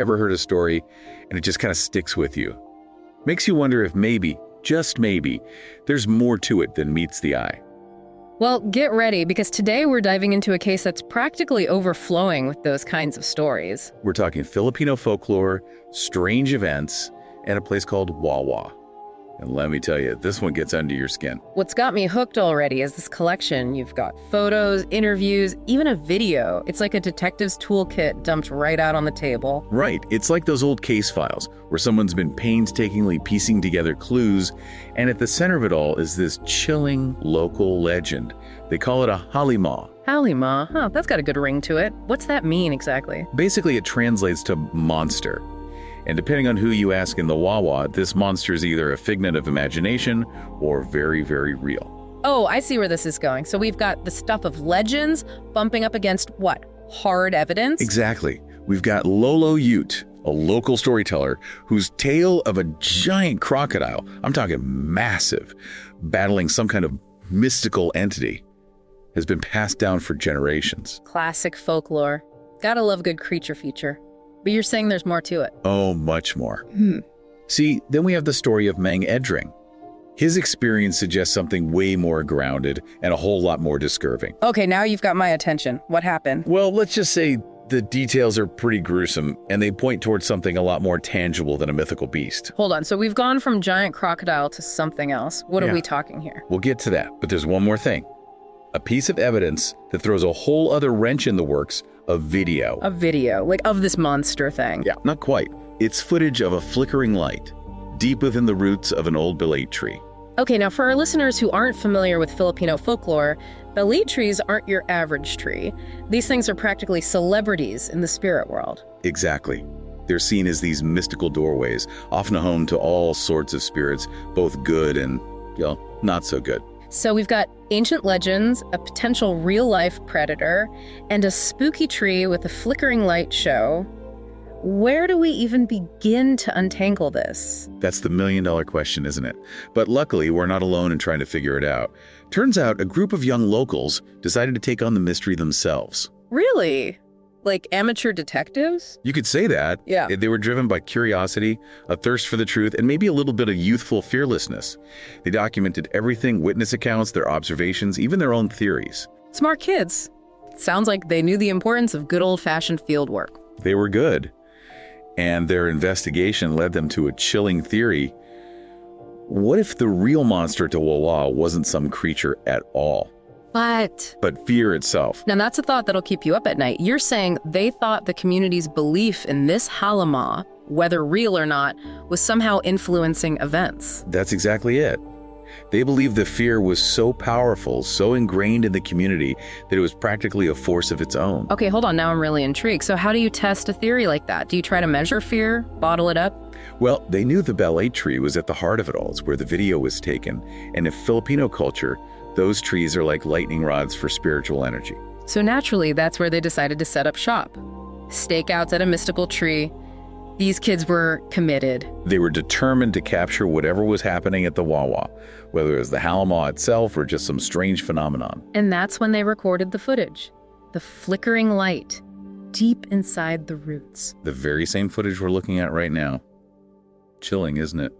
Ever heard a story and it just kind of sticks with you? Makes you wonder if maybe, just maybe, there's more to it than meets the eye. Well, get ready, because today we're diving into a case that's practically overflowing with those kinds of stories. We're talking Filipino folklore, strange events, and a place called Wawa. And let me tell you, this one gets under your skin. What's got me hooked already is this collection. You've got photos, interviews, even a video. It's like a detective's toolkit dumped right out on the table. Right. It's like those old case files where someone's been painstakingly piecing together clues, and at the center of it all is this chilling local legend. They call it a Halimaw. Halimaw? Huh, that's got a good ring to it. What's that mean exactly? Basically, it translates to monster. And depending on who you ask in the Wawa, this monster is either a figment of imagination or very, very real. Oh, I see where this is going. So we've got the stuff of legends bumping up against what? Hard evidence? Exactly. We've got Lolo Ute, a local storyteller whose tale of a giant crocodile, I'm talking massive, battling some kind of mystical entity, has been passed down for generations. Classic folklore. Gotta love a good creature feature. But you're saying there's more to it. Oh, much more. See, then we have the story of Mang Edring. His experience suggests something way more grounded and a whole lot more disturbing. Okay, now you've got my attention. What happened? Well, let's just say the details are pretty gruesome, and they point towards something a lot more tangible than a mythical beast. Hold on, so we've gone from giant crocodile to something else. What are we talking here? We'll get to that, but there's one more thing. A piece of evidence that throws a whole other wrench in the works. A video. A video, like of this monster thing. Yeah, not quite. It's footage of a flickering light deep within the roots of an old belate tree. Okay, now for our listeners who aren't familiar with Filipino folklore, belate trees aren't your average tree. These things are practically celebrities in the spirit world. Exactly. They're seen as these mystical doorways, often home to all sorts of spirits, both good and, not so good. So we've got ancient legends, a potential real-life predator, and a spooky tree with a flickering light show. Where do we even begin to untangle this? That's the million-dollar question, isn't it? But luckily, we're not alone in trying to figure it out. Turns out a group of young locals decided to take on the mystery themselves. Really? Like amateur detectives? You could say that. Yeah. They were driven by curiosity, a thirst for the truth, and maybe a little bit of youthful fearlessness. They documented everything, witness accounts, their observations, even their own theories. Smart kids. Sounds like they knew the importance of good old-fashioned field work. They were good. And their investigation led them to a chilling theory. What if the real monster to Wawa wasn't some creature at all? What? But fear itself. Now that's a thought that'll keep you up at night. You're saying they thought the community's belief in this Halimaw, whether real or not, was somehow influencing events. That's exactly it. They believed the fear was so powerful, so ingrained in the community, that it was practically a force of its own. Okay, hold on. Now I'm really intrigued. So how do you test a theory like that? Do you try to measure fear, bottle it up? Well, they knew the belate tree was at the heart of it all. It's where the video was taken. And in Filipino culture, those trees are like lightning rods for spiritual energy. So naturally, that's where they decided to set up shop. Stakeouts at a mystical tree. These kids were committed. They were determined to capture whatever was happening at the Wawa, whether it was the Halimaw itself or just some strange phenomenon. And that's when they recorded the footage. The flickering light, deep inside the roots. The very same footage we're looking at right now. Chilling, isn't it?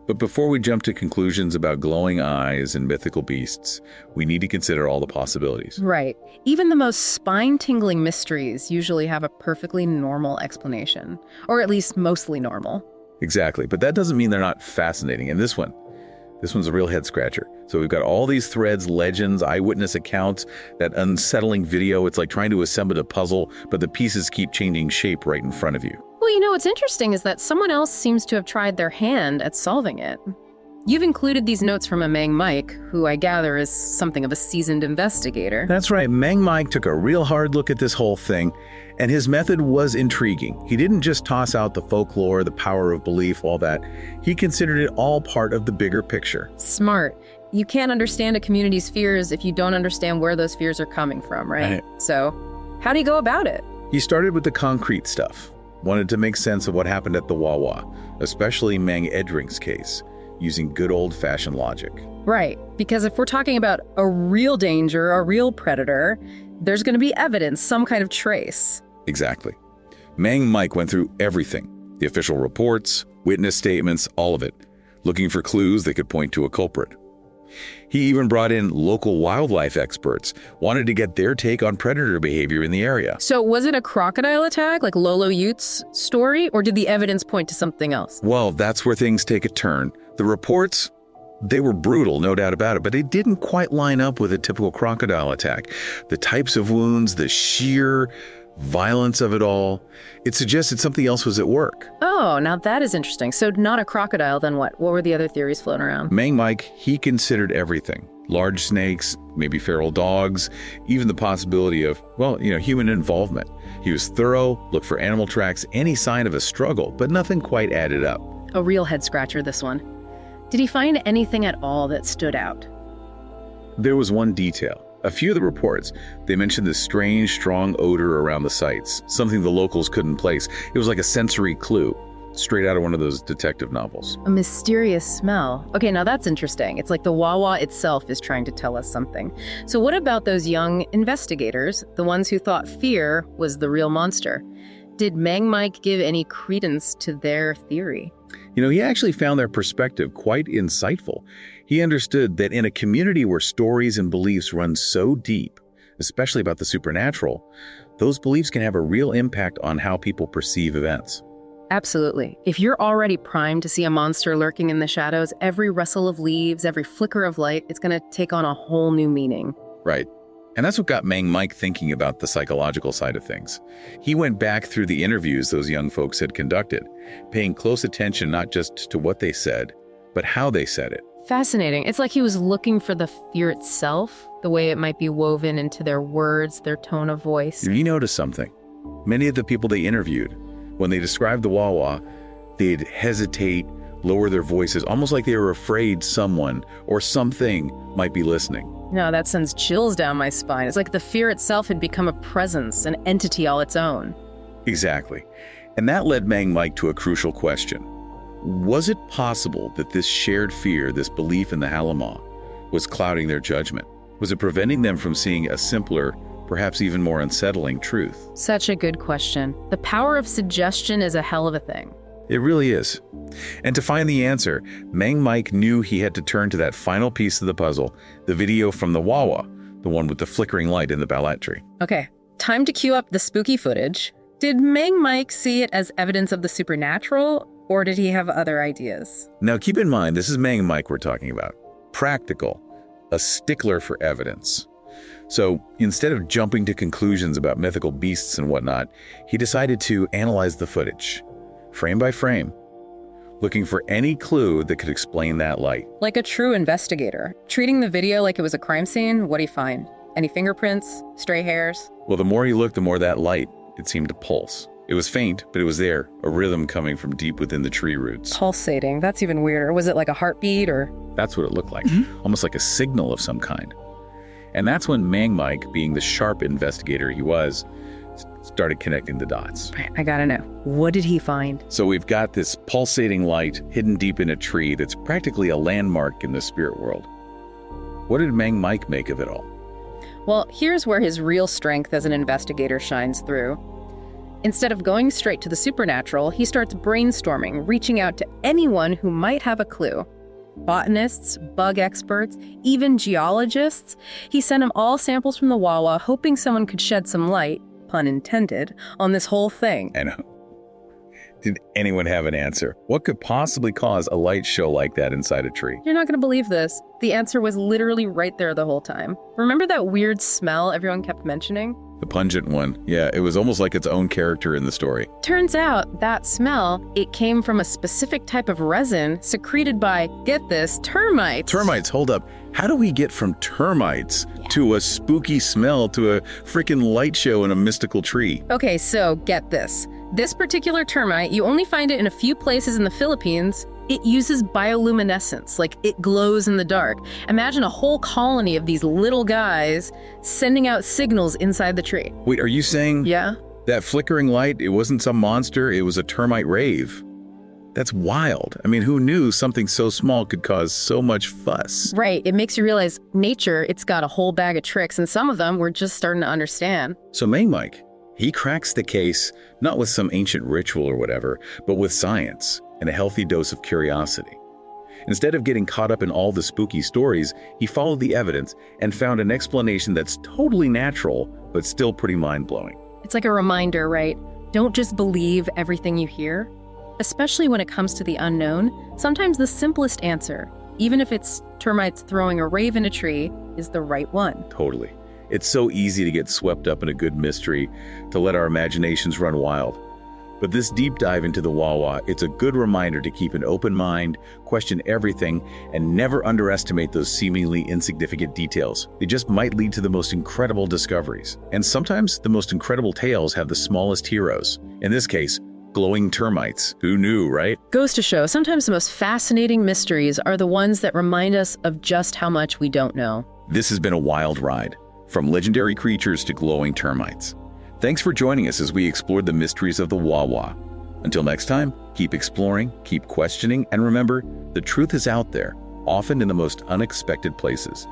But before we jump to conclusions about glowing eyes and mythical beasts, we need to consider all the possibilities. Right. Even the most spine-tingling mysteries usually have a perfectly normal explanation, or at least mostly normal. Exactly, but that doesn't mean they're not fascinating. And this one's a real head-scratcher. So we've got all these threads, legends, eyewitness accounts, that unsettling video. It's like trying to assemble a puzzle, but the pieces keep changing shape right in front of you. Well, what's interesting is that someone else seems to have tried their hand at solving it. You've included these notes from a Mang Mike, who I gather is something of a seasoned investigator. That's right. Mang Mike took a real hard look at this whole thing, and his method was intriguing. He didn't just toss out the folklore, the power of belief, all that. He considered it all part of the bigger picture. Smart. You can't understand a community's fears if you don't understand where those fears are coming from, right? So, how do you go about it? He started with the concrete stuff. Wanted to make sense of what happened at the Wawa, especially Mang Edring's case, using good old-fashioned logic. Right, because if we're talking about a real danger, a real predator, there's going to be evidence, some kind of trace. Exactly. Mang Mike went through everything, the official reports, witness statements, all of it, looking for clues that could point to a culprit. He even brought in local wildlife experts, wanted to get their take on predator behavior in the area. So was it a crocodile attack, like Lolo Yute's story, or did the evidence point to something else? Well, that's where things take a turn. The reports, they were brutal, no doubt about it, but they didn't quite line up with a typical crocodile attack. The types of wounds, the sheer violence of it all, it suggested something else was at work. Oh, now that is interesting. So not a crocodile, then what? What were the other theories floating around? Mang Mike, he considered everything. Large snakes, maybe feral dogs, even the possibility of, human involvement. He was thorough, looked for animal tracks, any sign of a struggle, but nothing quite added up. A real head-scratcher, this one. Did he find anything at all that stood out? There was one detail. A few of the reports, they mentioned this strange, strong odor around the sites, something the locals couldn't place. It was like a sensory clue, straight out of one of those detective novels. A mysterious smell. Okay, now that's interesting. It's like the Wawa itself is trying to tell us something. So what about those young investigators, the ones who thought fear was the real monster? Did Mang Mike give any credence to their theory? He actually found their perspective quite insightful. He understood that in a community where stories and beliefs run so deep, especially about the supernatural, those beliefs can have a real impact on how people perceive events. Absolutely. If you're already primed to see a monster lurking in the shadows, every rustle of leaves, every flicker of light, it's going to take on a whole new meaning. Right. And that's what got Mang Mike thinking about the psychological side of things. He went back through the interviews those young folks had conducted, paying close attention not just to what they said, but how they said it. Fascinating. It's like he was looking for the fear itself, the way it might be woven into their words, their tone of voice. You notice something. Many of the people they interviewed, when they described the Wawa, they'd hesitate, lower their voices, almost like they were afraid someone or something might be listening. No, that sends chills down my spine. It's like the fear itself had become a presence, an entity all its own. Exactly. And that led Mang Mike to a crucial question. Was it possible that this shared fear, this belief in the Halimaw, was clouding their judgment? Was it preventing them from seeing a simpler, perhaps even more unsettling truth? Such a good question. The power of suggestion is a hell of a thing. It really is. And to find the answer, Mang Mike knew he had to turn to that final piece of the puzzle, the video from the Wawa, the one with the flickering light in the ballet tree. Okay, time to cue up the spooky footage. Did Mang Mike see it as evidence of the supernatural, or did he have other ideas? Now keep in mind, this is Mang Mike we're talking about. Practical, a stickler for evidence. So instead of jumping to conclusions about mythical beasts and whatnot, he decided to analyze the footage, frame by frame, looking for any clue that could explain that light. Like a true investigator, treating the video like it was a crime scene. What'd he find? Any fingerprints? Stray hairs? Well, the more he looked, the more that light, it seemed to pulse. It was faint, but it was there, a rhythm coming from deep within the tree roots. Pulsating, that's even weirder. Was it like a heartbeat or? That's what it looked like, almost like a signal of some kind. And that's when Mang Mike, being the sharp investigator he was, started connecting the dots. I gotta know, what did he find? So we've got this pulsating light hidden deep in a tree that's practically a landmark in the spirit world. What did Mang Mike make of it all? Well, here's where his real strength as an investigator shines through. Instead of going straight to the supernatural, he starts brainstorming, reaching out to anyone who might have a clue. Botanists, bug experts, even geologists. He sent them all samples from the Wawa, hoping someone could shed some light, pun intended, on this whole thing. And did anyone have an answer? What could possibly cause a light show like that inside a tree? You're not going to believe this. The answer was literally right there the whole time. Remember that weird smell everyone kept mentioning? The pungent one. Yeah, it was almost like its own character in the story. Turns out that smell, it came from a specific type of resin secreted by, get this, termites. Termites, hold up. How do we get from termites to a spooky smell to a freaking light show in a mystical tree? Okay, so get this. This particular termite, you only find it in a few places in the Philippines. It uses bioluminescence, like it glows in the dark. Imagine a whole colony of these little guys sending out signals inside the tree. Wait, are you saying that flickering light, it wasn't some monster, it was a termite rave? That's wild. I mean, who knew something so small could cause so much fuss? Right, it makes you realize nature, it's got a whole bag of tricks, and some of them we're just starting to understand. So Mang Mike, He cracks the case not with some ancient ritual or whatever, but with science and a healthy dose of curiosity. Instead of getting caught up in all the spooky stories, he followed the evidence and found an explanation that's totally natural, but still pretty mind-blowing. It's like a reminder, right? Don't just believe everything you hear. Especially when it comes to the unknown, sometimes the simplest answer, even if it's termites throwing a rave in a tree, is the right one. Totally. It's so easy to get swept up in a good mystery, to let our imaginations run wild. But this deep dive into the Wawa, it's a good reminder to keep an open mind, question everything, and never underestimate those seemingly insignificant details. They just might lead to the most incredible discoveries. And sometimes the most incredible tales have the smallest heroes. In this case, glowing termites. Who knew, right? Goes to show, sometimes the most fascinating mysteries are the ones that remind us of just how much we don't know. This has been a wild ride, from legendary creatures to glowing termites. Thanks for joining us as we explored the mysteries of the Wawa. Until next time, keep exploring, keep questioning, and remember, the truth is out there, often in the most unexpected places.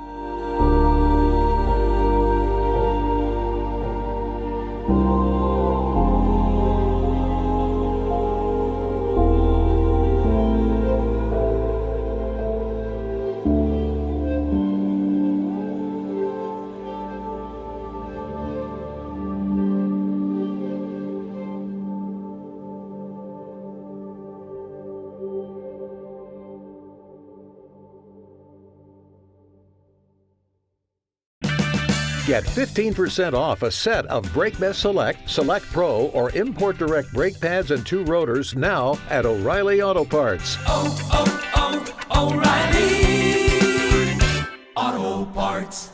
Get 15% off a set of BrakeMess Select, Select Pro, or Import Direct brake pads and 2 rotors now at O'Reilly Auto Parts. Oh, oh, oh, O'Reilly Auto Parts.